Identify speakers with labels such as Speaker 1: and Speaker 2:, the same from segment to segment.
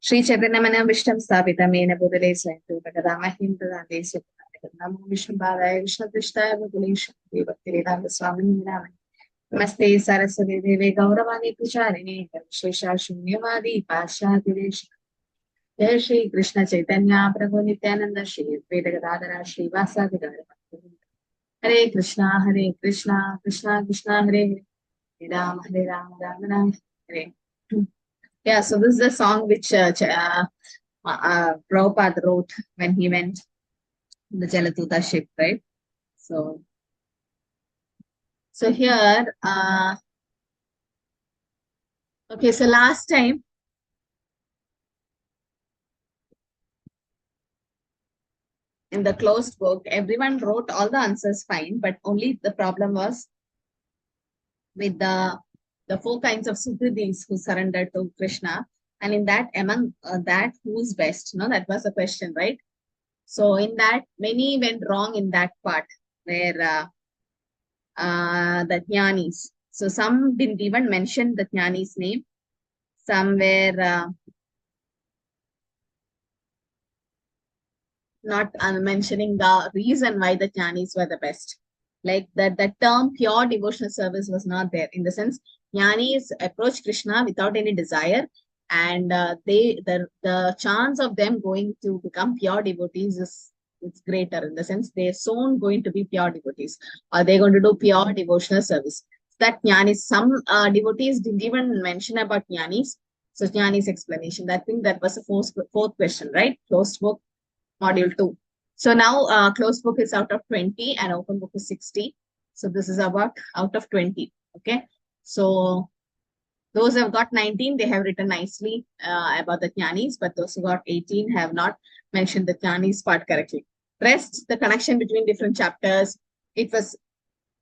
Speaker 1: Shri Chaitanya Manavishtam Sthapitam Yena Bhutale Swayantu Bhagavamahim Tadante Sukhanate Namo Vishnu Padaya Krishna Prishtaya Bhutale Shri Bhakti Vedanta Swami Nirame Namaste Saraswati Devi Gauravani Pujarini Shesha Shunyavadi Pasha Jai Shri Krishna Chaitanya Prabhu Nityananda Shri Advaita Gadadhara Shri Vasadi Gaura Hare Krishna Krishna Krishna Hare Hare Hare Ram Ram Hare. Yeah, so this is the song which Prabhupada wrote when he went in the Jaladuta ship, right? So here, okay, so last time, in the closed book, everyone wrote all the answers fine, but only the problem was with the four kinds of Sukridis who surrendered to Krishna. And in that, among that, who's best? No, that was the question, right? So in that, many went wrong in that part where the Jnanis. So some didn't even mention the Jnani's name. Some were not mentioning the reason why the Jnanis were the best. Like that, the term pure devotional service was not there. In the sense, Jnanis approach Krishna without any desire, and the chance of them going to become pure devotees is greater. In the sense, they're soon going to be pure devotees, or they're going to do pure devotional service. That Jnanis, some devotees didn't even mention about Jnanis. So Jnani's explanation. I think that was the fourth question, right? Closed book, module 2. So now closed book is out of 20 and open book is 60. So this is about out of 20. Okay. So those who have got 19, they have written nicely about the Jnanis, but those who got 18 have not mentioned the Jnanis part correctly. Rest, the connection between different chapters, it was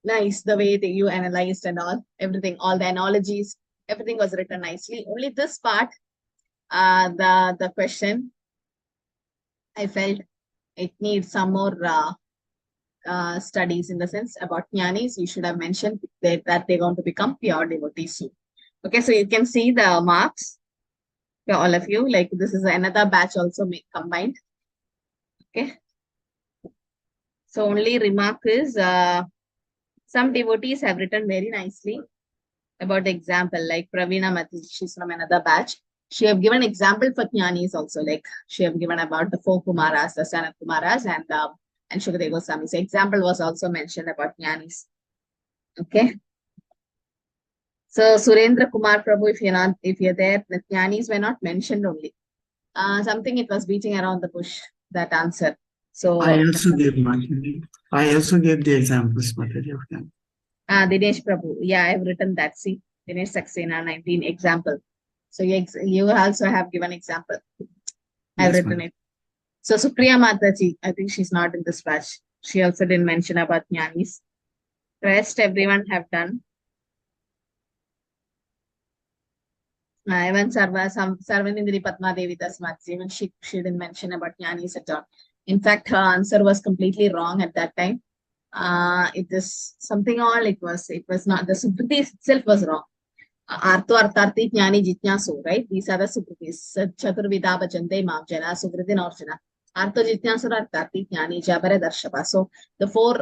Speaker 1: nice the way you analyzed and everything, all the analogies, everything was written nicely. Only this part, the question, I felt it needs some more studies, in the sense about Jnanis. You should have mentioned that they're going to become pure devotees soon. Okay, so you can see the marks for all of you. Like this is another batch also combined. Okay. So only remark is some devotees have written very nicely about the example, like Pravina Mati, she's from another batch. She have given example for Jnanis also, like she have given about the 4 Kumaras, the Sanat Kumaras, and Shukadeva Goswami. So example was also mentioned about Jnanis. Okay. So Surendra Kumar Prabhu, if you're there, the Jnanis were not mentioned only. Something it was beating around the bush, that answer. So
Speaker 2: I also gave the examples, Mataji, of them.
Speaker 1: Dinesh Prabhu. Yeah, I've written that. See, Dinesh Saxena 19 example. So you also have given example. I've written it. So Supriya Mataji, I think she's not in this batch. She also didn't mention about Jnanis. Rest everyone have done. Even Sarvanindri Padma Devi Tasmat, even she didn't mention about Jnanis at all. In fact, her answer was completely wrong at that time. It is something all, it was not, the Sukriti itself was wrong. Artho Artarthi Jnani Jitnyasu, right? These are the Sukritis. Chaturvida Bhajante Mam Jana, Sukritin Orjana. Artho Jitnyasura Artarthi Jnani Jabara Darshapa. So the 4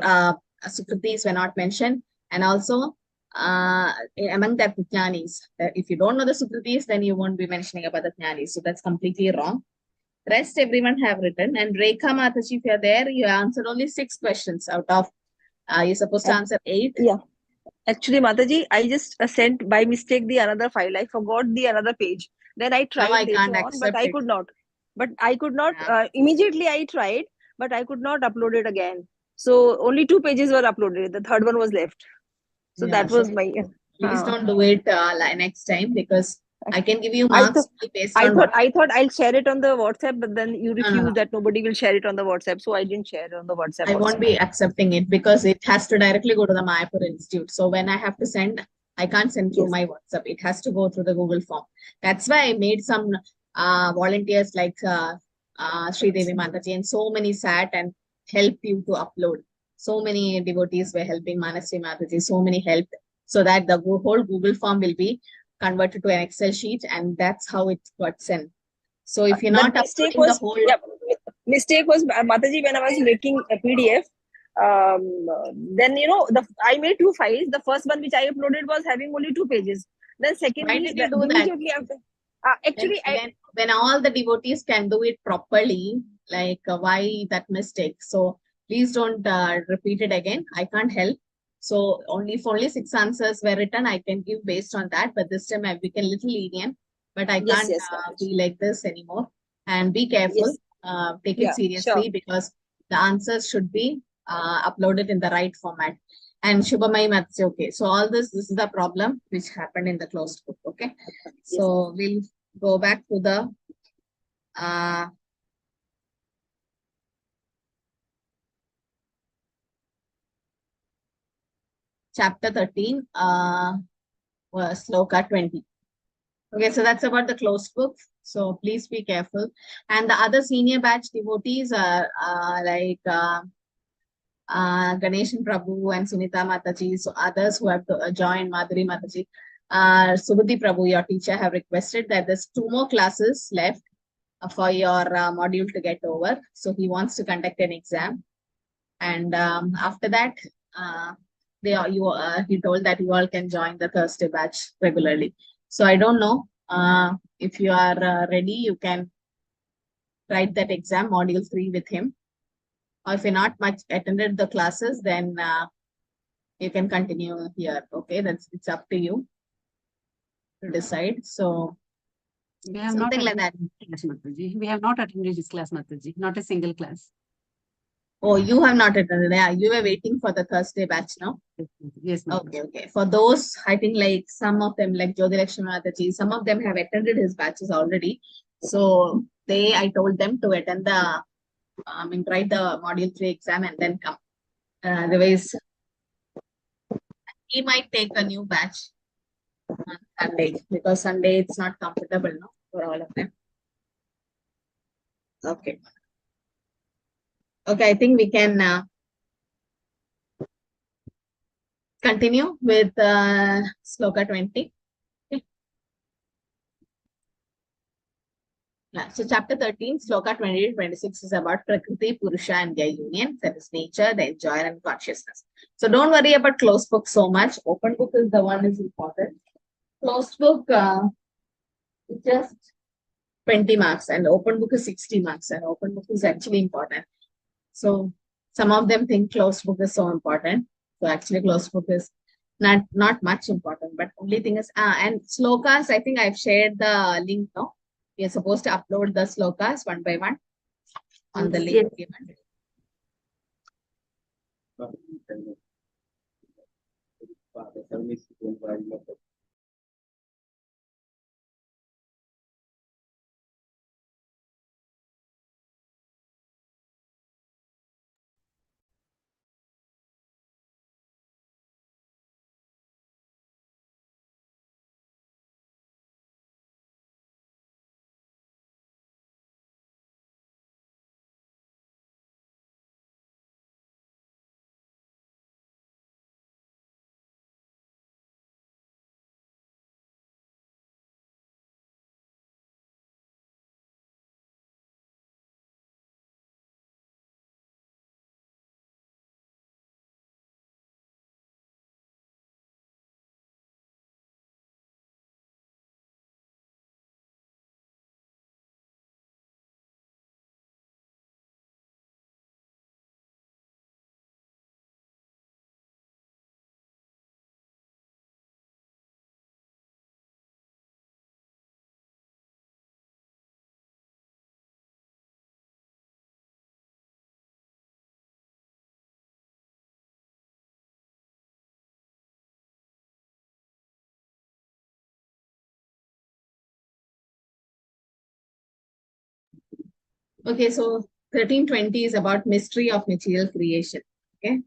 Speaker 1: Sukritis were not mentioned. And also among that Jnanis, if you don't know the Sukritis, then you won't be mentioning about the Jnanis. So that's completely wrong. Rest everyone have written. And Rekha Mataji, if you're there, you answered only 6 questions out of, you're supposed to answer 8.
Speaker 3: Yeah. Actually, Mataji, I just sent by mistake the another file. I forgot the another page. Then I tried
Speaker 1: I can't accept
Speaker 3: but I could not. But I could not, immediately I tried, but I could not upload it again. So only 2 pages were uploaded. The third one was left. So that was my...
Speaker 1: Please don't do it next time, because I can give you marks based on
Speaker 3: I thought I'll share it on the WhatsApp, but then you refused that nobody will share it on the WhatsApp. So I didn't share it on the WhatsApp.
Speaker 1: I won't be accepting it, because it has to directly go to the Mayapur Institute. So when I have to send, I can't send through my WhatsApp. It has to go through the Google form. That's why I made some volunteers like Sri Devi Mataji, and so many sat and helped you to upload. So many devotees were helping Manasri Mataji, so many helped, so that the whole Google form will be converted to an Excel sheet, and that's how it got sent. So if you're not
Speaker 3: mistake
Speaker 1: uploading the
Speaker 3: was,
Speaker 1: whole,
Speaker 3: mistake was Mataji, when I was making a PDF. Then I made 2 files. The first one which I uploaded was having only 2 pages. Then
Speaker 1: why
Speaker 3: secondly,
Speaker 1: did you do that?
Speaker 3: immediately after, actually,
Speaker 1: When all the devotees can do it properly, like why that mistake? So please don't repeat it again. I can't help. So only 6 answers were written, I can give based on that. But this time I became a little lenient. But I can't be like this anymore. And be careful. Take it seriously, because the answers should be uploaded in the right format. And Shubhamai Matsi, okay. So all this is the problem which happened in the closed book. Okay. So we'll go back to the chapter 13, sloka 20. Okay, so that's about the closed book. So please be careful. And the other senior batch devotees are like Ganeshan Prabhu and Sunita Mataji. So others who have joined, Madhuri Mataji. Subhuti Prabhu, your teacher, have requested that there's 2 more classes left for your module to get over. So he wants to conduct an exam. And after that, he told that you all can join the Thursday batch regularly. So I don't know if you are ready, you can write that exam, module 3 with him. Or if you're not much attended the classes, then you can continue here. Okay, it's up to you to decide. So
Speaker 4: we have
Speaker 1: something like that.
Speaker 4: Class, Mataji. We have not attended this class, Mataji. Not a single class.
Speaker 1: Oh, you have not attended. Yeah, you were waiting for the Thursday batch now.
Speaker 4: Yes,
Speaker 1: Mataji. Okay. For those, I think like some of them, like Jyoti Lakshmi Mataji, some of them have attended his batches already. So I told them to attend the, write the module 3 exam and then come. Otherwise, he might take a new batch on Sunday, because Sunday it's not comfortable no, for all of them. Okay. Okay, I think we can continue with sloka 20. Okay. So chapter 13, sloka 20 to 26 is about Prakriti, Purusha and their union, that is nature, the enjoyer and consciousness. So don't worry about closed book so much. Open book is the one is important. Closed book is just 20 marks and open book is 60 marks, and open book is actually important. So some of them think closed book is so important. So actually closed book is not much important, but only thing is, and slokas, I think I've shared the link now. We are supposed to upload the slokas one by one on the link given. Okay, so 1320 is about mystery of material creation. Okay.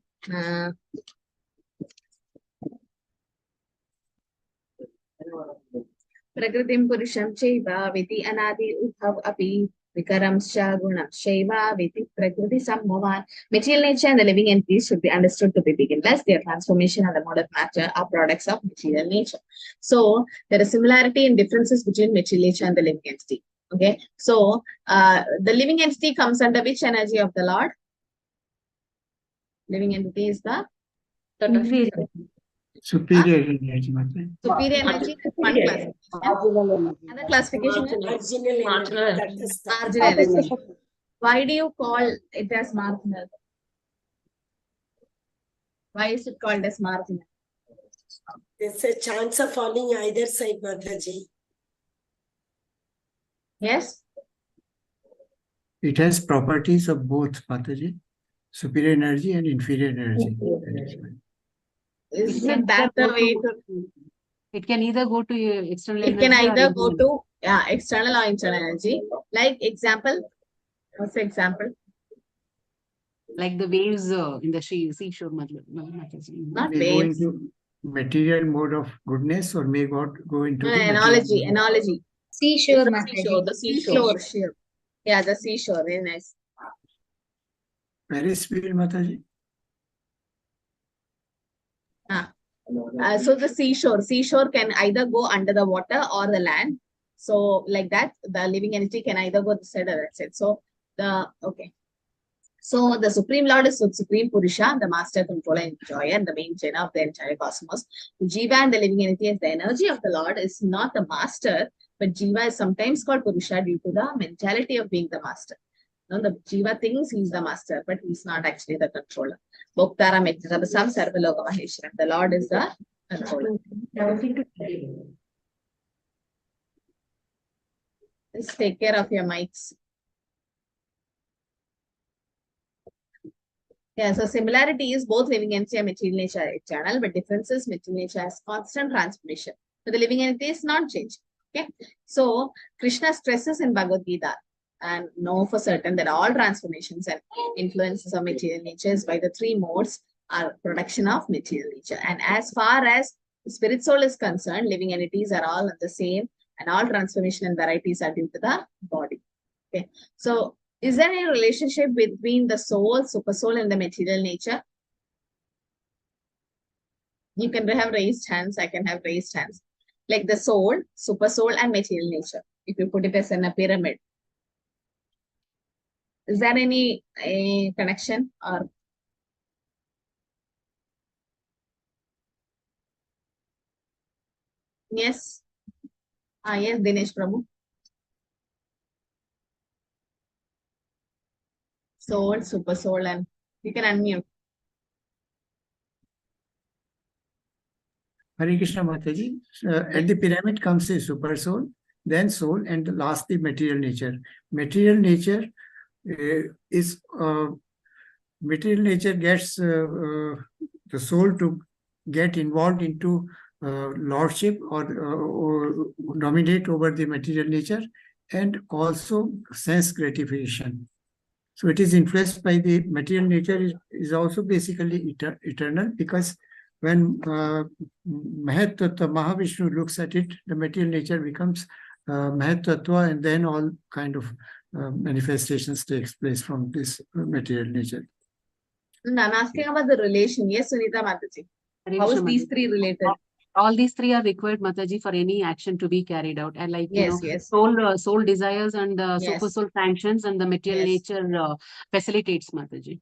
Speaker 1: Prakritim Purusham Chaiva Viti Anadi Udhav Api Vikaramsha Gunam Shaiva Viti Prakriti Sambhavan. Material nature and the living entities should be understood to be beginless. Their transformation and the mode of matter are products of material nature. So there is similarity and differences between material nature and the living entity. Okay, so the living entity comes under which energy of the Lord? Living entity is the
Speaker 4: Inferior.
Speaker 2: Superior energy, Mataji.
Speaker 1: superior energy. One classification. Another classification is marginal energy. Why do you call it as marginal? Why is it called as marginal?
Speaker 5: There's a chance of falling either side, Mataji.
Speaker 1: Yes.
Speaker 2: It has properties of both, Mataji. Superior energy and inferior energy.
Speaker 1: Is it that the way to?
Speaker 4: It can either go to external
Speaker 1: It
Speaker 4: energy.
Speaker 1: can either
Speaker 4: or
Speaker 1: go
Speaker 4: internal.
Speaker 1: to external or internal energy. Like example, what's the example?
Speaker 4: Like the waves in the seashore. Mataji.
Speaker 1: Not
Speaker 2: May go
Speaker 1: waves.
Speaker 2: into material mode of goodness or may go into the
Speaker 1: Analogy.
Speaker 2: material.
Speaker 1: Analogy.
Speaker 6: Seashore,
Speaker 1: The
Speaker 6: Mataji.
Speaker 1: seashore. The seashore. Yeah, the seashore. Very nice.
Speaker 2: Where is spirit, Mataji?
Speaker 1: So the seashore can either go under the water or the land. So like that, the living entity can either go this side or that side. So So the Supreme Lord is the Supreme Purusha, the master, controller, enjoyer, and the main chain of the entire cosmos. Jiva and the living entity as the energy of the Lord is not the master, but Jiva is sometimes called Purusha due to the mentality of being the master. No, the Jiva thinks he's the master, but he's not actually the controller. Bhoktara Metrabasam Sarvaloka Maheshwaram. The Lord is the controller. Just take care of your mics. Yeah, so similarity is both living entity and material nature are eternal, but difference is material nature has constant transformation. But the living entity is not changing. Okay, so Krishna stresses in Bhagavad Gita and know for certain that all transformations and influences of material nature is by the three modes are production of material nature. And as far as the spirit soul is concerned, living entities are all the same, and all transformation and varieties are due to the body. Okay, so is there any relationship between the soul, super soul, and the material nature? You can have raised hands, I can have raised hands. Like the soul, super soul, and material nature. If you put it as in a pyramid. Is there any connection or? Yes. Yes, Dinesh Prabhu. Soul, super soul, and you can unmute.
Speaker 2: Hare Krishna, Mataji. At the pyramid comes the super soul, then soul, and lastly material nature. Material nature material nature gets the soul to get involved into lordship or dominate over the material nature, and also sense gratification. So it is influenced by the material nature is also basically eternal, because when Mahat Tattva, Mahavishnu looks at it, the material nature becomes Mahat Tattva, and then all kind of manifestations takes place from this material nature.
Speaker 1: I'm asking about the relation. Yes, Sunita Mataji.
Speaker 4: Hare
Speaker 1: How is
Speaker 4: Krishna,
Speaker 1: these
Speaker 4: Mataji.
Speaker 1: three related?
Speaker 4: All these three are required, Mataji, for any action to be carried out. And like,
Speaker 1: Yes, yes.
Speaker 4: soul desires and
Speaker 1: Yes.
Speaker 4: super soul sanctions, and the material
Speaker 1: Yes.
Speaker 4: nature facilitates, Mataji.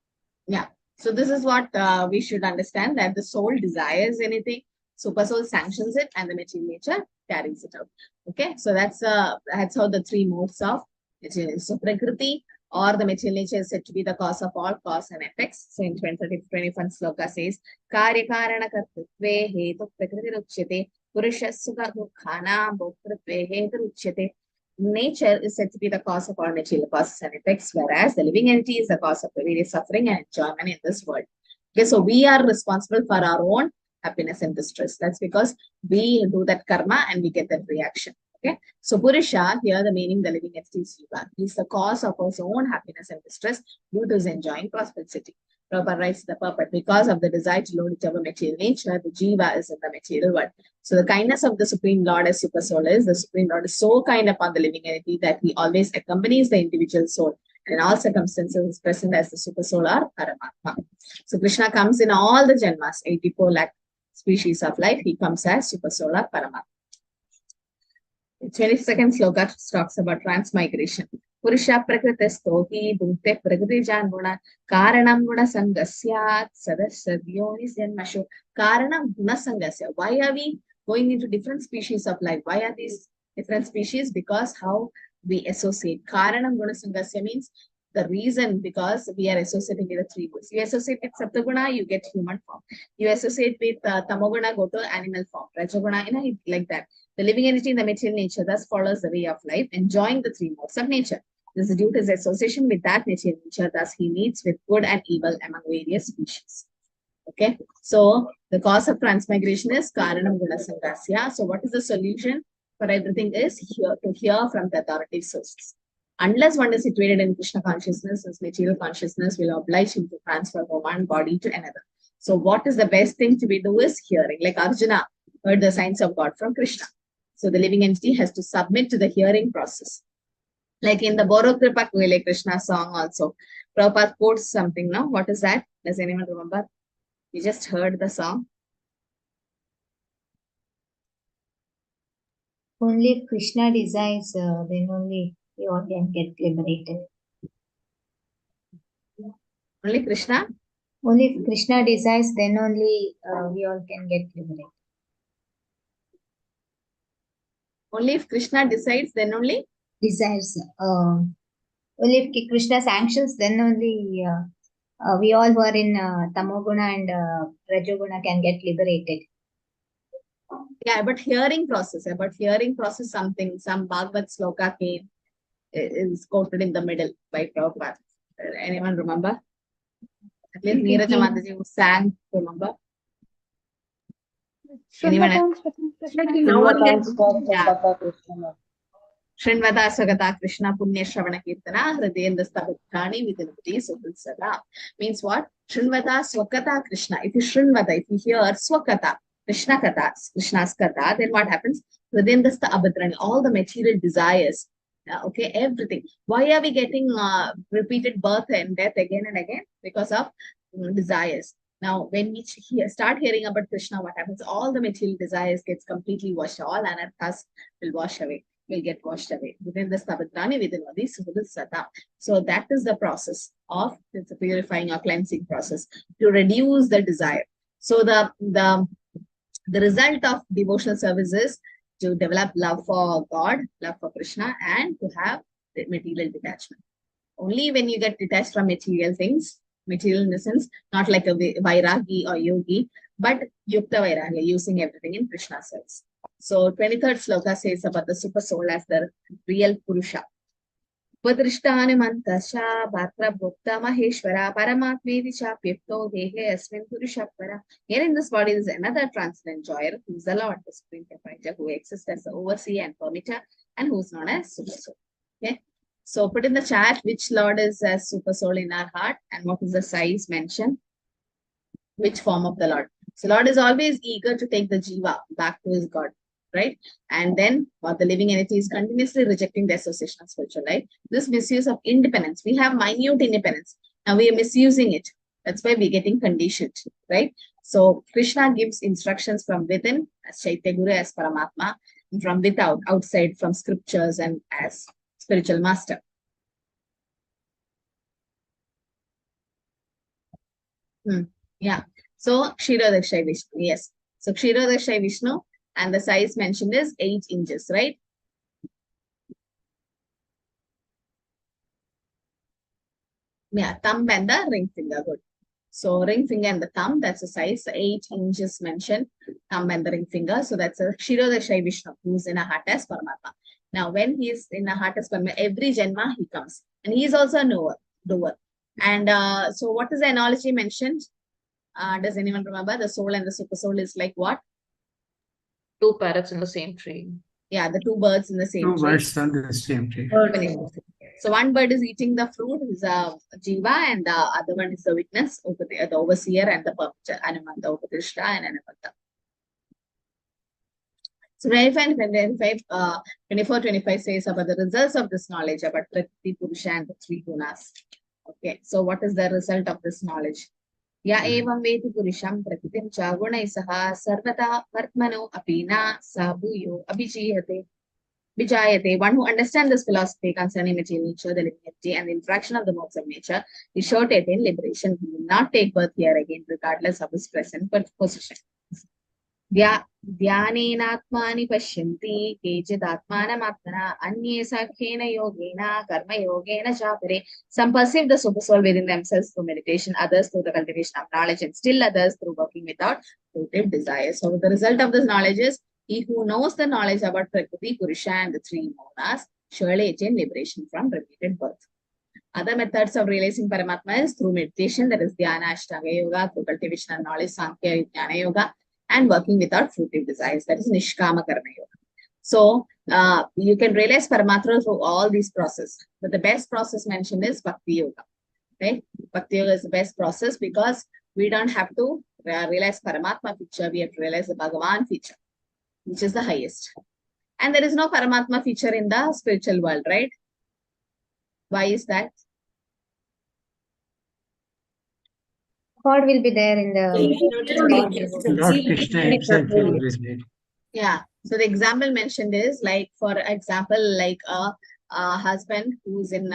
Speaker 1: Yeah. So this is what we should understand, that the soul desires anything, super soul sanctions it, and the material nature carries it out. Okay. So that's how the three modes of material. So Prakriti or the material nature is said to be the cause of all cause and effects. So in 21st sloka says, Karya Karana Kartritve Hetu Prakriti Ruchyate Purushasukha Dukhana Bhoktritve Hetu Ruchyate. Nature is said to be the cause of all material causes and effects, whereas the living entity is the cause of the various suffering and enjoyment in this world. Okay, so we are responsible for our own happiness and distress. That's because we do that karma and we get that reaction. Okay, so Purusha, here the meaning the living entity is Jiva. He is the cause of his own happiness and distress due to his enjoying prosperity. Prabhupada writes the purport, because of the desire to load it over material nature, the Jiva is in the material world. So the kindness of the Supreme Lord as Super Soul is, the Supreme Lord is so kind upon the living entity that he always accompanies the individual soul, and in all circumstances is present as the Super Soul or Paramatma. So Krishna comes in all the Janmas, 84 lakh species of life, he comes as Super Soul or Paramatma. 22nd sloka talks about transmigration. Purusha prakritisto hi bhute prakriti janmuna karanam guna sangasyat sadasyadyoni janmashu. Karanam guna sangasya. Why are we going into different species of life? Why are these different species? Because how we associate. Karanam guna sangasya means the reason, because we are associating with the three goods. You associate with Saptaguna, you get human form. You associate with Tamoguna, go to animal form. Rajaguna, like that. The living entity in the material nature thus follows the way of life, enjoying the three modes of nature. This is due to his association with that material nature, thus he meets with good and evil among various species. Okay, so the cause of transmigration is Karanam Guna Sangasya. So what is the solution for everything is to hear from the authoritative sources. Unless one is situated in Krishna consciousness, his material consciousness will oblige him to transfer from one body to another. So what is the best thing to be do is hearing. Like Arjuna heard the signs of God from Krishna. So the living entity has to submit to the hearing process. Like in the Boro Kripa Kuile Krishna song also, Prabhupada quotes something, no? What is that? Does anyone remember? You just heard the song.
Speaker 6: Only if Krishna desires, then only we all can get liberated.
Speaker 1: Only Krishna?
Speaker 6: Only if Krishna desires, then only we all can get liberated.
Speaker 1: Only if Krishna decides, then only?
Speaker 6: Desires. Only if Krishna sanctions, then only we all who are in Tamoguna and Rajoguna can get liberated.
Speaker 1: Yeah, but hearing process, something, some Bhagavad sloka came, is quoted in the middle by Prabhupada. Anyone remember? At least Neeraja Mataji who sang, remember? Anyone else? Yeah. Srinvata Sagata Krishna Punya Shravana Kirtana Hridendra Stabhatrani Vidinati Suhulsada. Means what? Srinvata Swakata Krishna. If you Srinvata, if you hear Swakata, Krishna Kata, Krishna's Kata, then what happens? Hridendra Stabhatrani, all the material desires. Okay, everything. Why are we getting repeated birth and death again and again? Because of desires. Now, when we start hearing about Krishna, what happens? All the material desires gets completely washed. All anarthas will wash away. Will get washed away within the Stabatrani, within the Sata. So that is the process of the purifying or cleansing process to reduce the desire. So the result of devotional service is to develop love for God, love for Krishna, and to have the material detachment. Only when you get detached from material things, material in the sense, not like a Vairagi or Yogi, but Yukta Vairagi, using everything in Krishna's service. So 23rd sloka says about the super soul as the real Purusha. Padrishtanumantasha Bhatra Bhukta Maheshwara Paramatmedi Chapyakto Dehe Asmin Purushapara. Here in this body is another transcendent joyer who is the Lord, the Supreme Proprietor, who exists as the overseer and permitter, and who is known as super soul. Okay. So put in the chat which Lord is as super soul in our heart and what is the size mentioned, which form of the Lord. So Lord is always eager to take the jiva back to his God, right? And then the living entity is continuously rejecting the association of spiritual life. This misuse of independence, we have minute independence. Now we are misusing it. That's why we're getting conditioned, right? So Krishna gives instructions from within as Chaitya Guru, as Paramatma, and from without, outside, from scriptures and as spiritual master. Yeah. So Kshirodakshai Vishnu, yes. So Kshirodakshai Vishnu, and the size mentioned is 8 inches, right? Yeah, thumb and the ring finger, good. So ring finger and the thumb, that's the size, 8 inches mentioned, thumb and the ring finger. So that's a Kshirodakshai Vishnu, who's in a heart as Paramatma. Now, when he is in a heart as Paramatma, every Janma he comes. And he is also a doer. And so what is the analogy mentioned? Does anyone remember? The soul and the super soul is like what?
Speaker 7: 2 parrots in the same tree.
Speaker 1: Yeah, the 2 birds in the same tree.
Speaker 2: 2 birds on the same tree.
Speaker 1: So one bird is eating the fruit, is a jiva, and the other one is the witness, the overseer, and the Anumanta, Upadrishta, and Anumanta. So 24-25 says about the results of this knowledge about Prakriti, Purusha, and the 3 gunas. Okay, so what is the result of this knowledge? Ya evam veti Purusham Prakritim Chagunai Saha Sarvata Vartmano Apina Sabhuyo Abhijiyate. Vijayate, one who understands this philosophy concerning material nature, the living entity, and the interaction of the modes of nature, is sure to attain liberation. He will not take birth here again, regardless of his present position. Dhyanenatmani pashyanti kechidatmanamatmana anye sakhena yogena karma yogena chapare. Some perceive the super soul within themselves through meditation, others through the cultivation of knowledge, and still others through working without fruitive desire. So the result of this knowledge is, he who knows the knowledge about Prakriti, Purusha, and the three monas surely attain liberation from repeated birth. Other methods of realizing Paramatma is through meditation, that is Dhyana, Ashtanga Yoga, through cultivation of knowledge, Sankhya, Jnana Yoga, and working without fruitive desires, that is Nishkama Karma Yoga. So, you can realize Paramatma through all these processes. But the best process mentioned is Bhakti Yoga. Right? Bhakti Yoga is the best process because we don't have to realize Paramatma feature, we have to realize the Bhagavan feature, which is the highest. And there is no Paramatma feature in the spiritual world, right? Why is that?
Speaker 6: God will be there in the
Speaker 2: Lord Krishna himself is always there.
Speaker 1: Yeah. So the example mentioned is like, for example, like a husband who's in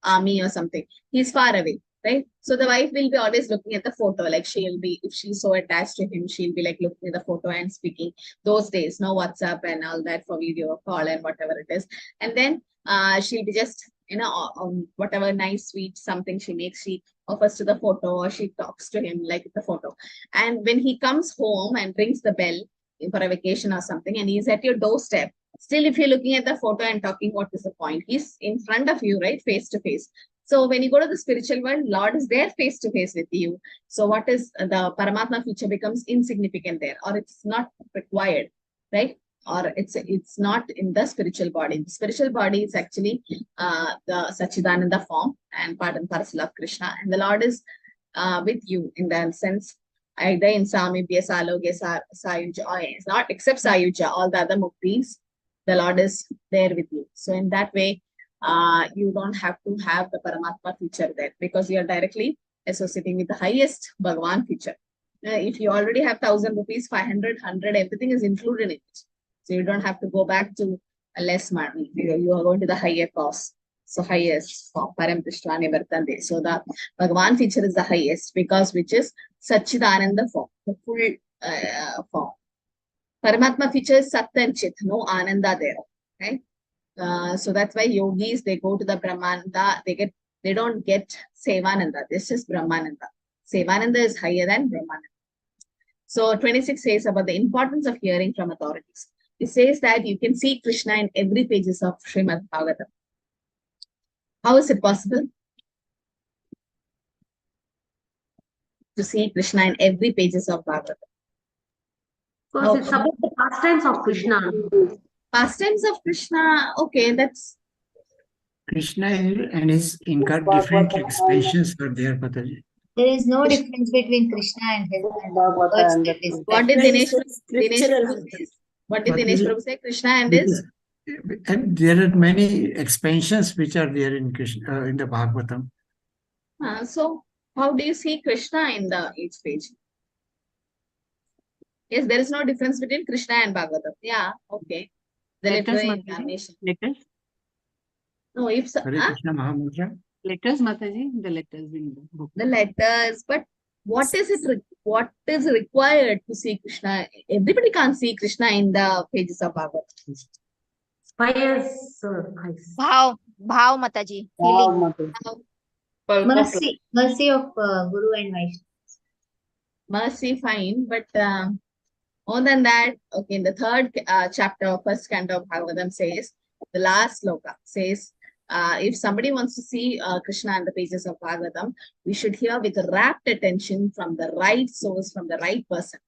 Speaker 1: army or something. He's far away, right? So the wife will be always looking at the photo. Like she'll be, if she's so attached to him, she'll be like looking at the photo and speaking. Those days, no WhatsApp and all that for video call and whatever it is. And then she'll be just, whatever nice sweet something she makes, she offers to the photo, or she talks to him like the photo. And when he comes home and rings the bell for a vacation or something, and he's at your doorstep, still if you're looking at the photo and talking, what is the point? He's in front of you, right? Face to face. So when you go to the spiritual world, Lord is there face to face with you. So what is the Paramatma feature becomes insignificant there, or it's not required, right? Or it's not in the spiritual body. The spiritual body is actually the Sachidananda form and part and parcel of Krishna. And the Lord is with you in that sense, either in Samibhya, Salogya, Sayuja, or not except Sayuja, all the other muktis, the Lord is there with you. So in that way, you don't have to have the Paramatma feature there, because you are directly associating with the highest Bhagavan feature. If you already have 1,000 rupees, 500, 100, everything is included in it. So you don't have to go back to a less money. You are going to the higher cost. So highest form, Param Tishtani Vartande. So the Bhagavan feature is the highest, because which is Sachidananda form, the full form. Paramatma feature is Sat and Chit, no Ananda there. Right? So that's why yogis, they go to the Brahmananda, they don't get Sevananda. This is Brahmananda. Sevananda is higher than Brahmananda. So 26 says about the importance of hearing from authorities. It says that you can see Krishna in every pages of Srimad Bhagavatam. How is it possible to see Krishna in every pages of Bhagavatam?
Speaker 8: Because it's about the pastimes of Krishna.
Speaker 1: Pastimes of Krishna, okay, that's...
Speaker 2: Krishna and his different expressions are there, Pataji.
Speaker 6: There is no difference between Krishna and his words that is
Speaker 1: What did Dinesh Prabhu say? What did
Speaker 2: But
Speaker 1: Dinesh Prabhu say? Krishna and his...
Speaker 2: And there are many expansions which are there in Krishna in the Bhagavatam.
Speaker 1: So how do you see Krishna in each page? Yes, there is no difference between Krishna and Bhagavatam. Yeah, okay. The literary incarnation.
Speaker 4: Letters?
Speaker 1: No, if
Speaker 2: Hare Krishna Mahamantra.
Speaker 4: Letters, Mataji, the letters in the book.
Speaker 1: The letters, but what is it? What is required to see Krishna? Everybody can't see Krishna in the pages of Bhagavatam.
Speaker 6: Bhav Mataji. Mercy of Guru and Vaishnava.
Speaker 1: Mercy, fine, but more than that, okay, in the third chapter, first canto of Bhagavatam says, the last sloka says, if somebody wants to see Krishna in the pages of Bhagavatam, we should hear with rapt attention from the right source, from the right person.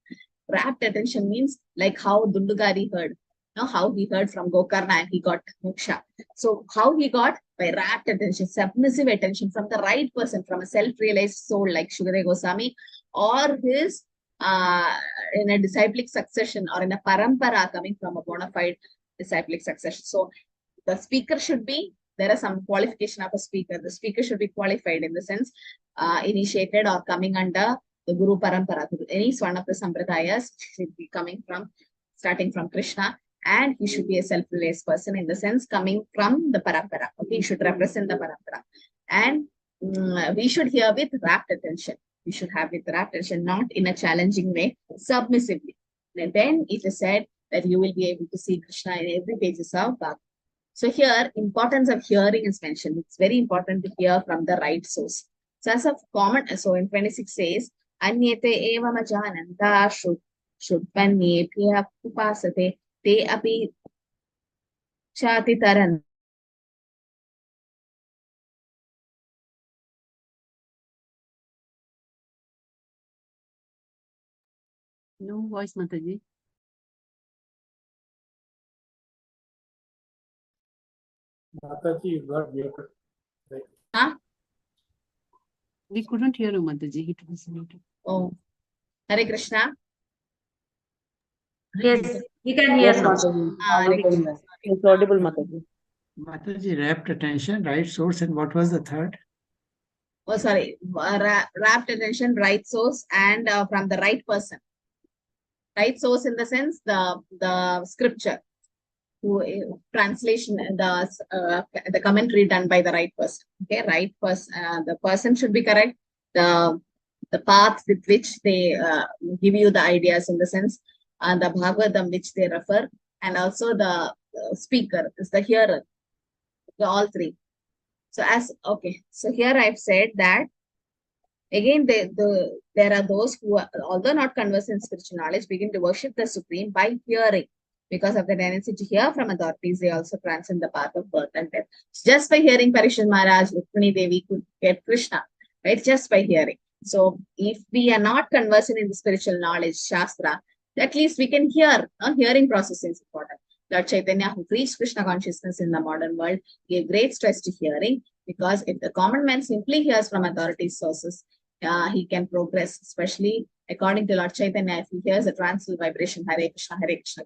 Speaker 1: Rapt attention means like how Dundugari heard, how he heard from Gokarna and he got moksha. So how he got? By rapt attention, submissive attention from the right person, from a self-realized soul like Shukadeva Goswami, or his in a disciplic succession, or in a parampara coming from a bona fide disciplic succession. So the speaker should be, there are some qualification of a speaker. The speaker should be qualified in the sense initiated or coming under the Guru Parampara. Any one of the Sampradayas should be coming from, starting from Krishna. and he should be a self-realized person in the sense coming from the parampara. Okay, he should represent the parampara, and we should hear with rapt attention. We should have with rapt attention, not in a challenging way, submissively. And then it is said that you will be able to see Krishna in every pages of Bhagavad. So here, importance of hearing is mentioned. It's very important to hear from the right source. So as a common, so in 26 says, Anyate eva majananta shudvanyebhya upasate te api chati taran.
Speaker 4: No voice, Mataji.
Speaker 9: Mataji, you got muted.
Speaker 1: Huh?
Speaker 4: We couldn't hear you, Mataji. It was muted.
Speaker 1: Oh, Hare Krishna.
Speaker 8: Yes, we can hear
Speaker 3: Yes,
Speaker 8: now.
Speaker 3: Mataji.
Speaker 1: Hare Krishna.
Speaker 3: Audible. It's audible, Mataji.
Speaker 2: Mataji, rapt attention, right source, and what was the third?
Speaker 1: Oh, sorry, rapt attention, right source, and from the right person. Right source in the sense the scripture, who translation, the commentary done by the right person. Okay, right person. The person should be correct. The path with which they give you the ideas in the sense, the Bhagavatam which they refer, and also the speaker is the hearer. All three. So so here I've said that again there are those who are, although not conversant in spiritual knowledge, begin to worship the Supreme by hearing. Because of the tendency to hear from authorities, they also transcend the path of birth and death. Just by hearing Parishad Maharaj, Rukmini Devi could get Krishna, right? Just by hearing. So if we are not conversant in the spiritual knowledge, Shastra, at least we can hear. Hearing process is important. Lord Chaitanya, who preached Krishna consciousness in the modern world, gave great stress to hearing, because if the common man simply hears from authority sources, he can progress, especially according to Lord Chaitanya. If he hears a transcendental vibration, Hare Krishna,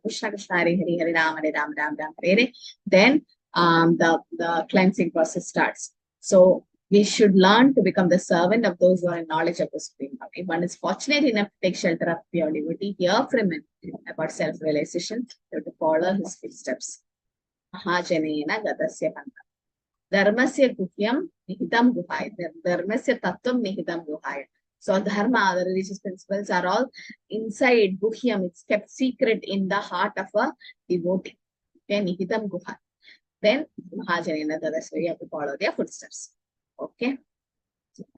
Speaker 1: Krishna Krishna, Hare Hare, Hare Rama, Ram Ram, Hare Hare, then the cleansing process starts. So we should learn to become the servant of those who are in knowledge of the Supreme Lord. If one is fortunate enough to take shelter of pure devotee, hear from him about self-realization, you have to follow his footsteps. Mahajanena gadasya panta. Dharmasya guhyam nihitam guhaya. Dharmasya tattvam nihitam guhaya. So dharma, the religious principles, are all inside guhyam. It's kept secret in the heart of a devotee. Okay, nihitam guhaya. Then Mahajanena gadasya, you have to follow their footsteps. Okay.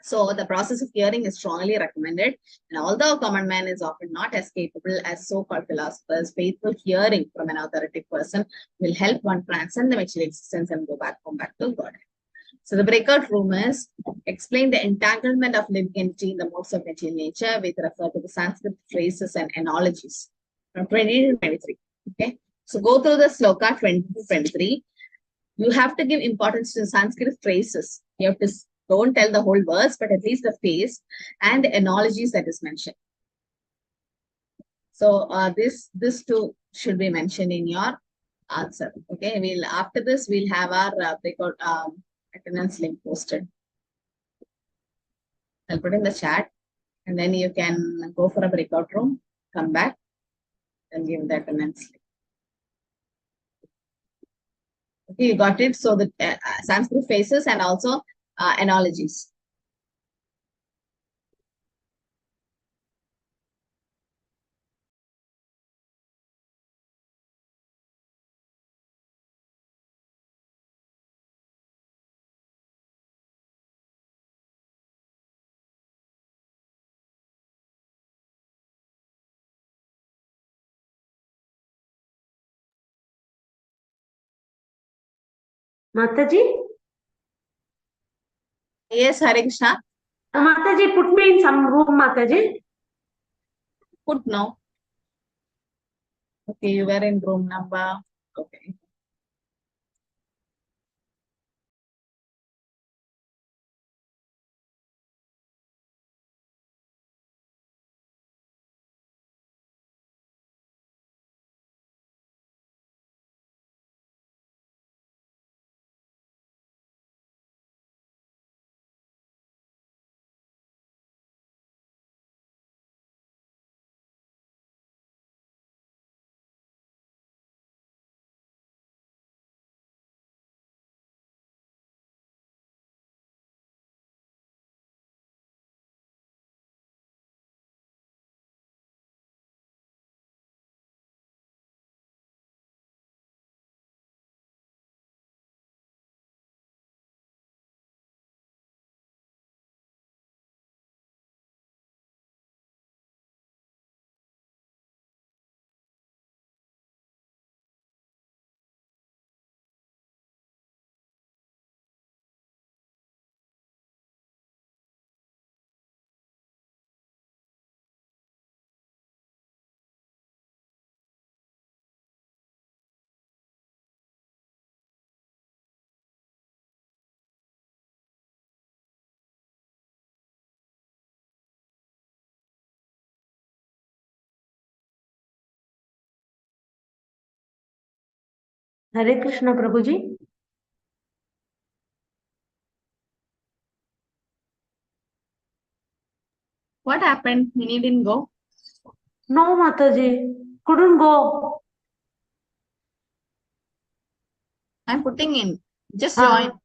Speaker 1: So the process of hearing is strongly recommended, and although common man is often not as capable as so-called philosophers, faithful hearing from an authoritative person will help one transcend the material existence and go back to God. So the breakout room is explain the entanglement of living entity in the modes of material nature with refer to the Sanskrit phrases and analogies from 20 to 23. Okay, so go through the sloka 20 to 23. You have to give importance to Sanskrit phrases. You have to don't tell the whole verse, but at least the phrase and the analogies that is mentioned. So this too should be mentioned in your answer. Okay, after this we'll have our breakout attendance link posted. I'll put in the chat, and then you can go for a breakout room, come back, and give the attendance link. Okay, you got it. So the Sanskrit phrases and also analogies.
Speaker 8: Mataji?
Speaker 1: Yes, Hare Krishna.
Speaker 8: Mataji, put me in some room, Mataji.
Speaker 1: Put no. Okay, you were in room number. Okay.
Speaker 8: Hare Krishna, Prabhuji.
Speaker 1: What happened? Mini didn't go.
Speaker 8: No, Mataji. Couldn't go.
Speaker 1: I'm putting in. Just
Speaker 8: Ah.
Speaker 1: join.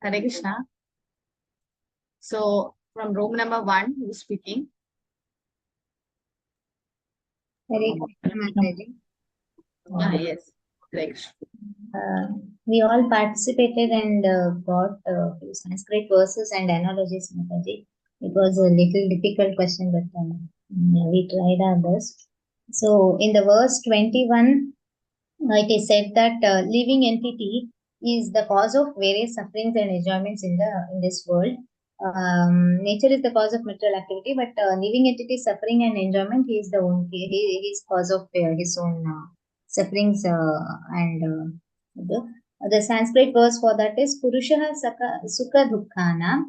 Speaker 1: Hare Krishna. So from room number 1, who's speaking?
Speaker 6: Hare Krishna, Mataji.
Speaker 1: Yes. Hare Krishna.
Speaker 6: We all participated and got few Sanskrit verses and analogies, Mataji. It was a little difficult question, but we tried our best. So in the verse 21, it is said that living entity is the cause of various sufferings and enjoyments in this world. Nature is the cause of material activity, but living entity suffering and enjoyment, he is the one. He is cause of his own sufferings and the Sanskrit verse for that is Purushaha Sukha Dukkhana.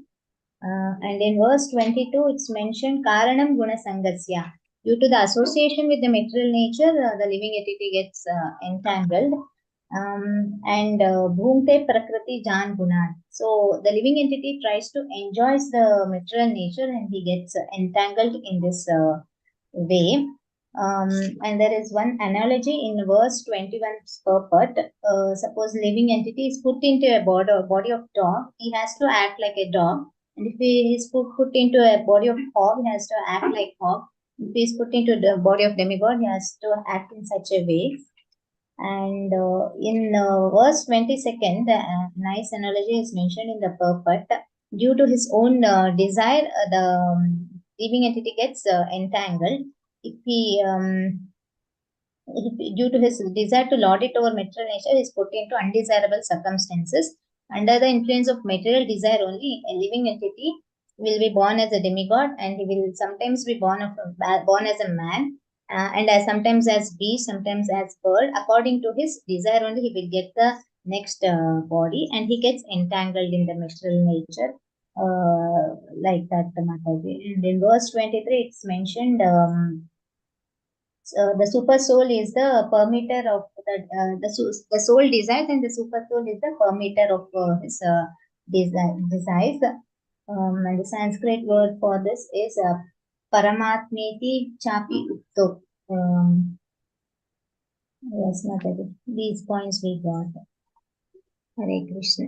Speaker 6: And in verse 22, it's mentioned Karanam Guna Sangasya. Due to the association with the material nature, the living entity gets entangled. And Bhumte Prakriti Jan Gunan. So the living entity tries to enjoy the material nature and he gets entangled in this way. And there is one analogy in verse 21's purport. Suppose living entity is put into a body of dog, he has to act like a dog. And if he is put into a body of hog, he has to act like hog. If he is put into the body of demigod, he has to act in such a way. And in verse 22nd, nice analogy is mentioned in the purport. Due to his own desire, the living entity gets entangled. If due to his desire to lord it over material nature, he is put into undesirable circumstances. Under the influence of material desire only, a living entity will be born as a demigod, and he will sometimes be born as a man, and sometimes as beast, sometimes as bird. According to his desire only, he will get the next body, and he gets entangled in the material nature, like that. And in verse 23, it's mentioned the super soul is the permitter of the soul desires, and the super soul is the permitter of his desires. And the Sanskrit word for this is Paramatmeti Chapi Ukto. Yes, Mataji. These points we got. Hare Krishna.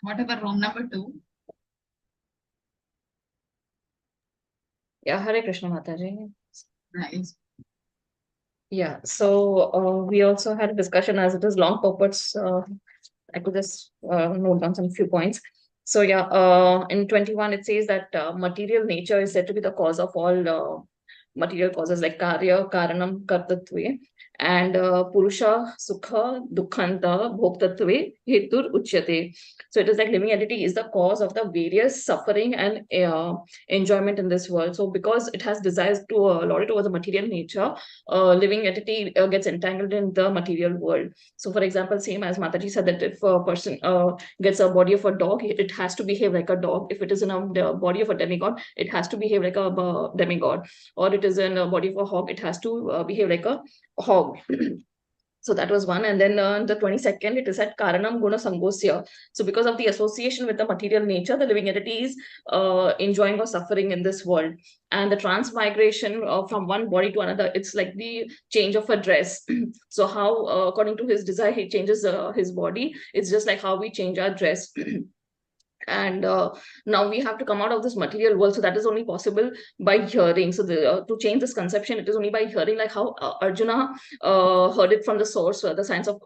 Speaker 1: What about room number 2?
Speaker 7: Yeah, Hare Krishna Mataji.
Speaker 1: Nice.
Speaker 7: Yeah, so we also had a discussion as it is long purports. I could just note down some few points. So yeah, in 21 it says that material nature is said to be the cause of all material causes like karya, karanam, kartatve, and purusha, sukha, dukkhanta, bhoktatve, hetur, uchyate. So it is like living entity is the cause of the various suffering and enjoyment in this world. So because it has desires to lord it over the material nature, living entity gets entangled in the material world. So for example, same as Mataji said, that if a person gets a body of a dog, it has to behave like a dog. If it is in a body of a demigod, it has to behave like a demigod. Or it is in a body of a hog, it has to behave like a hog. So that was one. And then the 22nd, it is at Karanam Guna Sangosya. So because of the association with the material nature, the living entity is enjoying or suffering in this world. And the transmigration from one body to another, it's like the change of a dress. So how, according to his desire, he changes his body. It's just like how we change our dress. And now we have to come out of this material world, so that is only possible by hearing. So to change this conception, it is only by hearing, like how Arjuna heard it from the source, the science of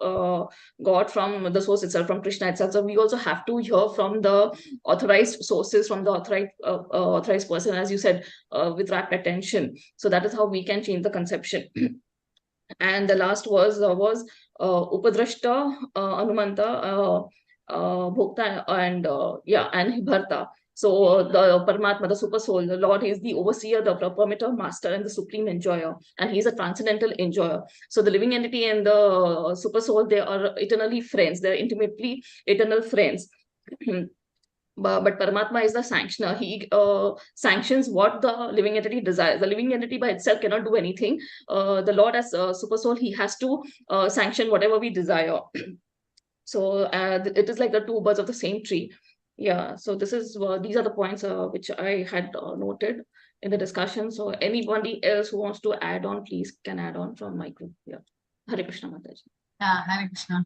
Speaker 7: God, from the source itself, from Krishna itself. So we also have to hear from the authorized sources, from the authorized person, as you said, with rapt attention. So that is how we can change the conception. And the last was Upadrashta, Anumanta, Bhokta, and and Bharta. So the Paramatma, the super soul, the Lord, is the overseer, the permitter, master, and the supreme enjoyer, and he's a transcendental enjoyer. So the living entity and the super soul, they are eternally friends. They're intimately eternal friends. But Paramatma is the sanctioner. He sanctions what the living entity desires. The living entity by itself cannot do anything. The Lord, as super soul, he has to sanction whatever we desire. So it is like the two birds of the same tree. Yeah, so this is these are the points which I had noted in the discussion. So anybody else who wants to add on, please can add on from my group. Yeah, Hare Krishna Mataji.
Speaker 1: Yeah, Hare Krishna.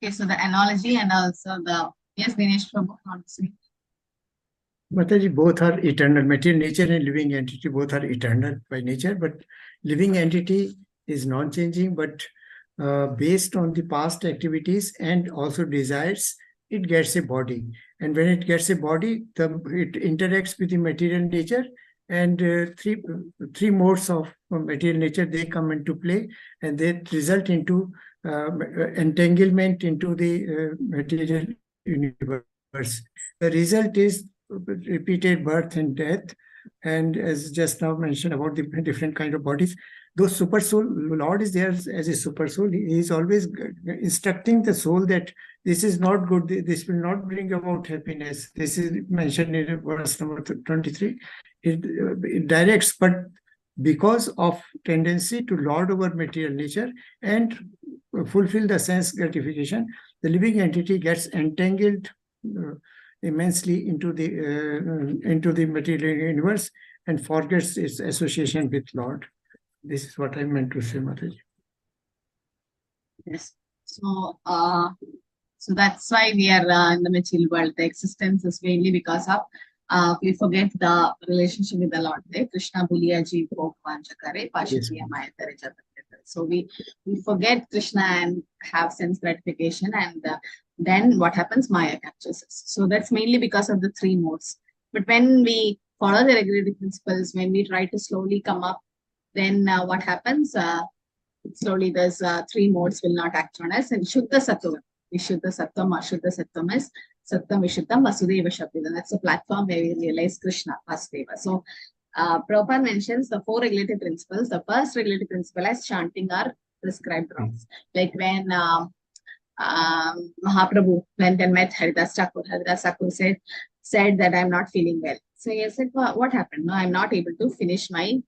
Speaker 1: Okay, so the analogy and also the, yes, Dinesh Prabhu, want to say.
Speaker 2: Mataji, both are eternal. Material nature and living entity both are eternal by nature, but living entity is non-changing, but based on the past activities and also desires, it gets a body. And when it gets a body, it interacts with the material nature, and three modes of material nature, they come into play, and they result into entanglement into the material universe. The result is repeated birth and death, and as just now mentioned about the different kind of bodies, those super soul, Lord is there as a super soul. He is always instructing the soul that this is not good, this will not bring about happiness. This is mentioned in verse number 23. It directs, but because of tendency to lord over material nature and fulfill the sense gratification, the living entity gets entangled immensely into the material universe and forgets its association with Lord. This is what I meant to say, Mataji.
Speaker 1: Yes. So, so that's why we are in the material world. The existence is mainly because of we forget the relationship with the Lord. Krishna Buliya Ji Bhokvanchakare Pashitiya Mayatare Jatatare. So we forget Krishna and have sense gratification, and then what happens? Maya captures us. So that's mainly because of the three modes. But when we follow the regulative principles, when we try to slowly come up, then what happens? Slowly those three modes will not act on us. And Shuddha Sattva, Vishuddha Sattvam, Ashuddha Sattvam is Sattam, Vishuddham, Vasudeva Shabdam. That's a platform where we realize Krishna, Vasudeva. So Prabhupada mentions the four regulative principles. The first regulative principle is chanting our prescribed rounds. Like when Mahaprabhu went and met Haridas Thakur. Haridas Thakur said that I'm not feeling well. So he said, what happened? No, I'm not able to finish my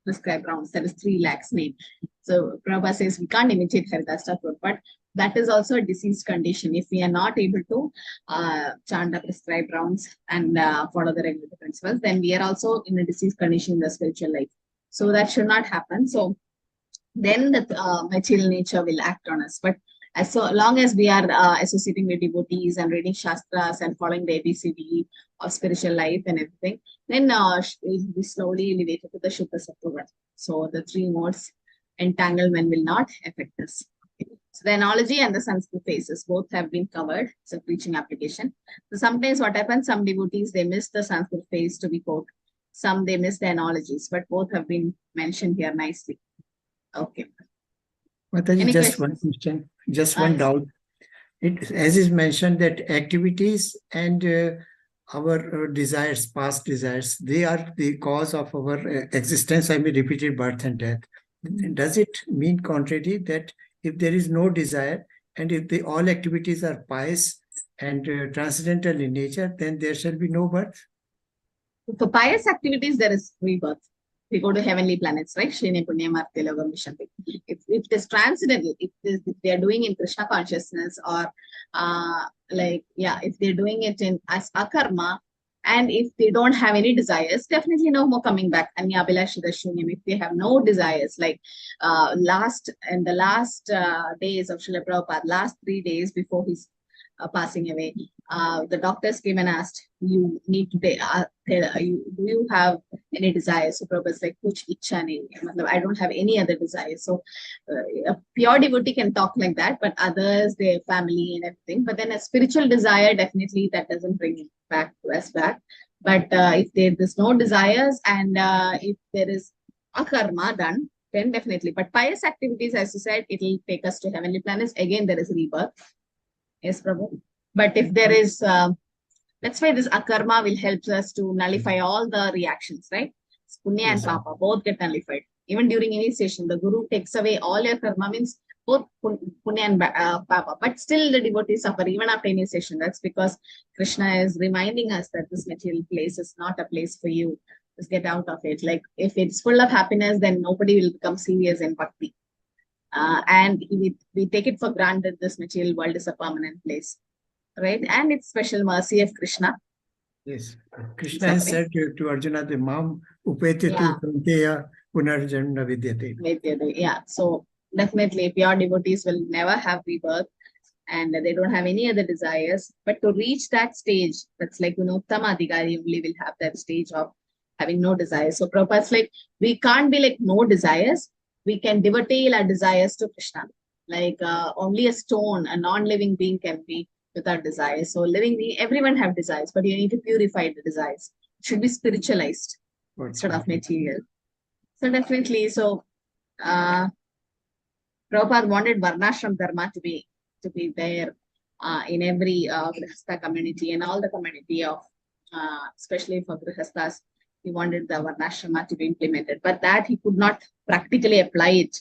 Speaker 1: prescribed rounds. That is 3 lakhs name. So Prabhupada says we can't imitate Haridas Thakur, but that is also a diseased condition. If we are not able to chant the prescribed rounds and follow the regulative principles, then we are also in a diseased condition in the spiritual life. So that should not happen. So then the material nature will act on us. But as so long as we are associating with devotees and reading Shastras and following the ABCD of spiritual life and everything, then we slowly elevate to the Shuddha Sattva. So the three modes entanglement will not affect us. Okay. So the analogy and the Sanskrit phases both have been covered. It's a preaching application. So sometimes what happens, some devotees, they miss the Sanskrit phase to be quoted. Some they miss the analogies, but both have been mentioned here nicely. Okay.
Speaker 2: Mataji, just one question, just one doubt. It, as is mentioned, that activities and our desires, past desires, they are the cause of our existence. I mean, repeated birth and death. Does it mean contrary that if there is no desire and if all activities are pious and transcendental in nature, then there shall be no birth?
Speaker 1: For pious activities, there is rebirth. We go to heavenly planets, right? Shrine Punyam Arti Logam Vishanti. If it is transcendental, if they are doing in Krishna consciousness or if they're doing it in as akarma, and if they don't have any desires, definitely no more coming back. Anya Abhilasha Shunyam, if they have no desires, like in the last days of Srila Prabhupada, last 3 days before his passing away, the doctors came and asked, you need to do you have any desires? So Prabhupada like, kuch ichha nahi, I don't have any other desires. So a pure devotee can talk like that, but others, their family and everything. But then a spiritual desire, definitely that doesn't bring it back to us back. But if there's no desires and if there is akarma done, then definitely. But pious activities, as you said, it will take us to heavenly planets. Again, there is rebirth. Yes, Prabhu. But if there is, that's why this akarma will help us to nullify all the reactions, right? Punya and papa both get nullified. Even during initiation, the guru takes away all your karma, means both punya and papa. But still the devotees suffer even after initiation. That's because Krishna is reminding us that this material place is not a place for you. Just get out of it. Like if it's full of happiness, then nobody will become serious in bhakti. And we take it for granted this material world is a permanent place, right? And it's special mercy of Krishna.
Speaker 2: Yes, Krishna has said to Arjuna, the mam upete tu pranteya punarjanma vidyate.
Speaker 1: Yeah, so definitely pure devotees will never have rebirth, and they don't have any other desires. But to reach that stage, that's like, Uttama Adhikari only will have that stage of having no desires. So Prabhupada's like, we can't be like no desires. We can devotee our desires to Krishna. Like only a stone, a non-living being can be without desires. So living being, everyone have desires, but you need to purify the desires. It should be spiritualized instead of material. So definitely, so Prabhupada wanted Varnashram Dharma to be there in every Grihastha community and all the community of, especially for Grihasthas, he wanted the Varnashrama to be implemented. But that he could not practically apply it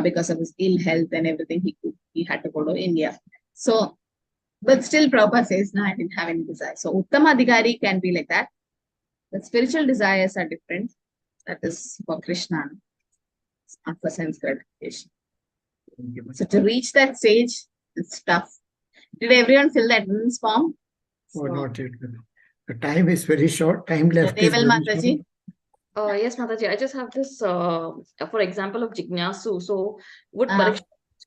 Speaker 1: because of his ill health and everything. He had to go to India. So, but still Prabhupada says, no, I didn't have any desire. So Uttama Adhikari can be like that. The spiritual desires are different. That is for Krishna, it's not for sense gratification. So to reach that stage, it's tough. Did everyone fill that attendance form?
Speaker 2: Or not yet. The time is very short. Time left is
Speaker 1: Deval
Speaker 2: very
Speaker 1: Mataji.
Speaker 2: short.
Speaker 7: Yes, Mataji, I just have this, for example, of Jignasu. So would
Speaker 1: Uh-huh.
Speaker 7: Parikshit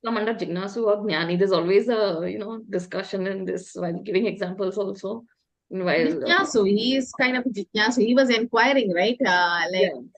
Speaker 7: come under Jignasu or Jnani? There's always a, discussion in this while giving examples also. While
Speaker 1: Jignasu, he is kind of Jignasu. He was inquiring, right?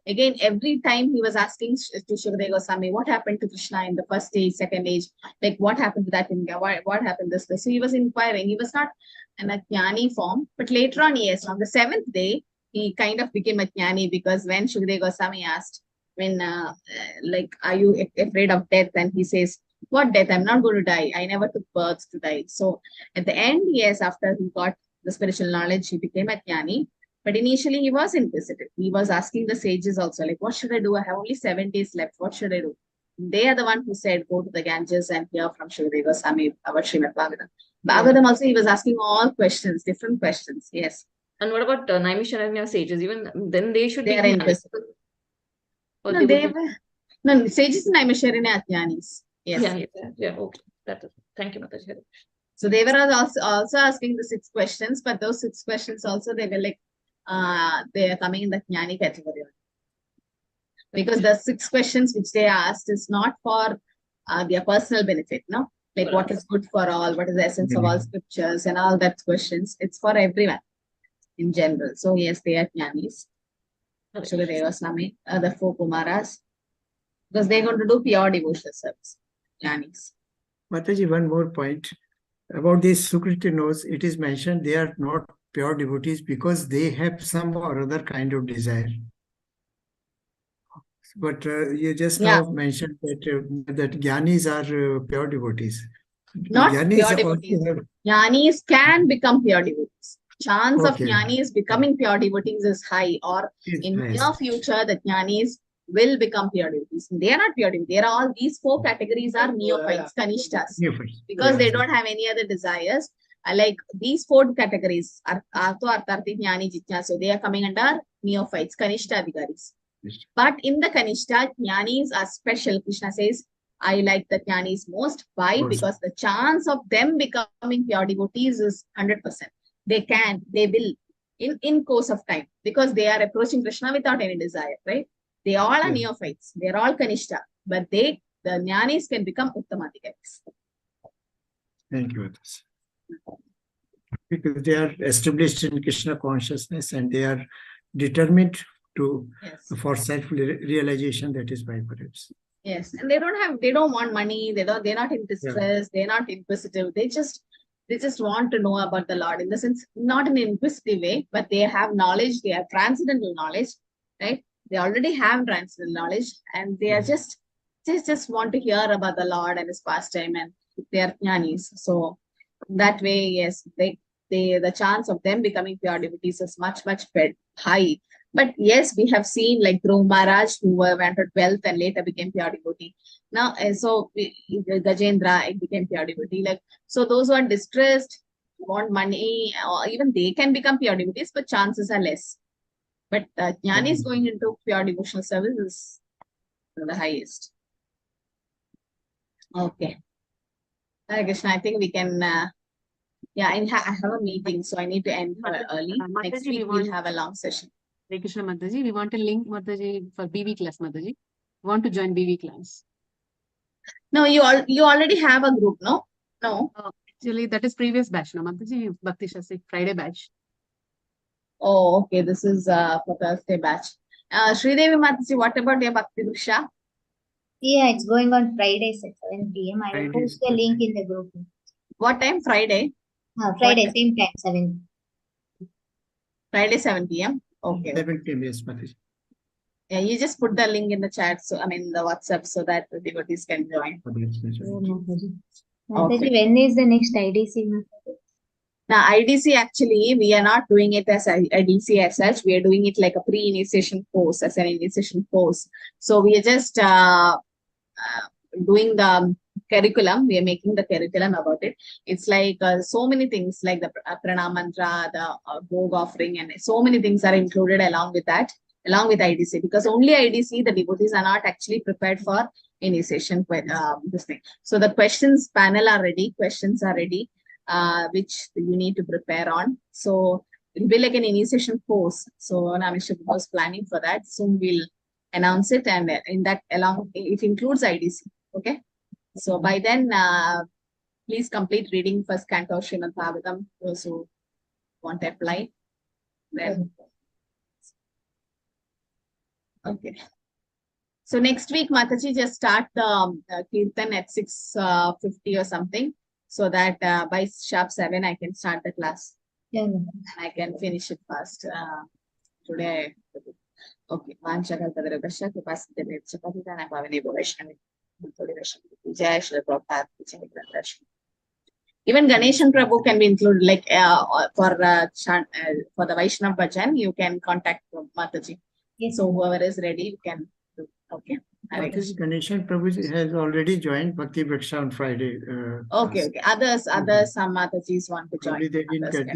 Speaker 1: Again, every time he was asking to Shukadeva Goswami, what happened to Krishna in the first stage, second age? Like, what happened to that in India? What happened this? So he was inquiring. He was not in a Jnani form, but later on, yes, on the 7th day, he kind of became a Jnani because when Shukadeva Goswami asked, are you afraid of death? And he says, what death? I'm not going to die. I never took birth to die. So at the end, yes, after he got the spiritual knowledge, he became a Jnani. But initially, he was inquisitive. He was asking the sages also, like, what should I do? I have only 7 days left. What should I do? They are the one who said, go to the Ganges and hear from Shukadeva Goswami about Srimad Bhagavatam. Bhagavatam also, he was asking all questions, different questions. Yes.
Speaker 7: And what about Naimisharanya sages? Even then, they should
Speaker 1: They
Speaker 7: be
Speaker 1: are
Speaker 7: Jnanis.
Speaker 1: inquisitive.
Speaker 7: Or
Speaker 1: No,
Speaker 7: they
Speaker 1: they
Speaker 7: would be-
Speaker 1: were. No, sages and Naimisharanya are Jnanis. Yes.
Speaker 7: Yeah. Okay. That is. Thank you, Mataji.
Speaker 1: So they were also asking the 6 questions, but those 6 questions also, they were like, they are coming in the Jnani category. Because the 6 questions which they asked is not for their personal benefit, no? Like what is good for all, what is the essence of all scriptures and all that questions. It's for everyone in general. So yes, they are Jnanis. Shukadeva Goswami, the 4 Kumaras, because they're going to do pure devotional service. Jnanis.
Speaker 2: Mataji, one more point. About these Sukriti notes, it is mentioned they are not pure devotees because they have some or other kind of desire. But you just now mentioned that Jnanis are pure devotees.
Speaker 1: Not
Speaker 2: Jnanis
Speaker 1: pure devotees.
Speaker 2: also have...
Speaker 1: Jnanis can become pure devotees. Chance of
Speaker 2: Okay.
Speaker 1: Jnanis becoming pure devotees is high, or in near future the Jnanis will become pure devotees. They are not pure devotees. They are all, these 4 categories are neophytes, kanishtas, because they don't have any other desires. Like these 4 categories are Artho, Artharthi, Jnani, Jitnyasu. They are coming under neophytes, kanishta adhikaris. But in the kanishta, Jnanis are special. Krishna says, I like the Jnanis most. Why? Because the chance of them becoming pure devotees is 100%. They will in course of time, because they are approaching Krishna without any desire, right? They all are neophytes. They are all kanishta, but the Jnanis can become Uttamadhikaris.
Speaker 2: Thank you. Because they are established in Krishna consciousness and they are determined to for self-realization. That is why perhaps.
Speaker 1: Yes, and they don't want money. They're not in distress. They're not inquisitive. They just want to know about the Lord, in the sense, not in an inquisitive way, but they have knowledge. They have transcendental knowledge, right? They already have transcendental knowledge, and they are just want to hear about the Lord and His pastime, and they are Jnanis. So that way, yes, the chance of them becoming pure devotees is much high. But yes, we have seen like Dhruv Maharaj, who wanted wealth and later became pure devotee. Now, so Gajendra became pure devotee. Like, so those who are distressed, want money, or even they can become pure devotees, but chances are less. But Jnanis going into pure devotional service is the highest. Okay. Hare Krishna, I think we can. I have a meeting, so I need to end early. Next week we'll have a long session.
Speaker 4: Hare Krishna, Mataji. We want a link, Mataji, for BV class, Mataji. Want to join BV class?
Speaker 1: No, you already have a group, no? No.
Speaker 4: Actually, that is previous batch, no, Mataji, Bhakti Shastri, Friday batch.
Speaker 1: Oh, okay. This is for Thursday batch. Sridevi Mataji, what about your Bhakti Vriksha?
Speaker 6: Yeah, it's going on Fridays at 7 p.m. I will
Speaker 2: Fridays,
Speaker 6: post the link in the group.
Speaker 1: What time? Friday?
Speaker 6: Friday,
Speaker 1: What?
Speaker 6: same time, 7.
Speaker 1: Friday, 7 p.m. Okay.
Speaker 2: 7 p.m. Yes, Mataji.
Speaker 1: Yeah, you just put the link in the chat, so I mean the WhatsApp, so that the devotees can join.
Speaker 6: Mataji, when is the next IDC? Mataji?
Speaker 1: Now, IDC actually, we are not doing it as IDC as such. We are doing it like a pre-initiation course, as an initiation course. So we are just doing the curriculum. We are making the curriculum about it. It's like so many things, like the pranam mantra, the bhog offering, and so many things are included along with that, along with IDC. Because only IDC, the devotees are not actually prepared for initiation. This thing. So the questions panel are ready. Questions are ready. Which you need to prepare on. So it'll be like an initiation course. So Namisha was planning for that. Soon we'll announce it, and in that along it includes IDC. Okay. So by then, please complete reading first canto of Srimad Bhagavatam. Those who want to apply. Then okay. So next week, Mataji, just start the Kirtan at 6:50 or something. So that by sharp 7, I can start the class.
Speaker 6: Yeah.
Speaker 1: And I can finish it fast. Today, okay. Even Ganeshan Prabhu can be included, like for the Vaishnav Bhajan, you can contact Mataji.
Speaker 6: Yes.
Speaker 1: So whoever is ready, you can do. Okay.
Speaker 2: Mataji, Ganeshan Prabhu has already joined Bhakti Vriksha on Friday.
Speaker 1: Okay. Others, some Matajis want to join.
Speaker 2: Probably they didn't
Speaker 1: Others
Speaker 2: get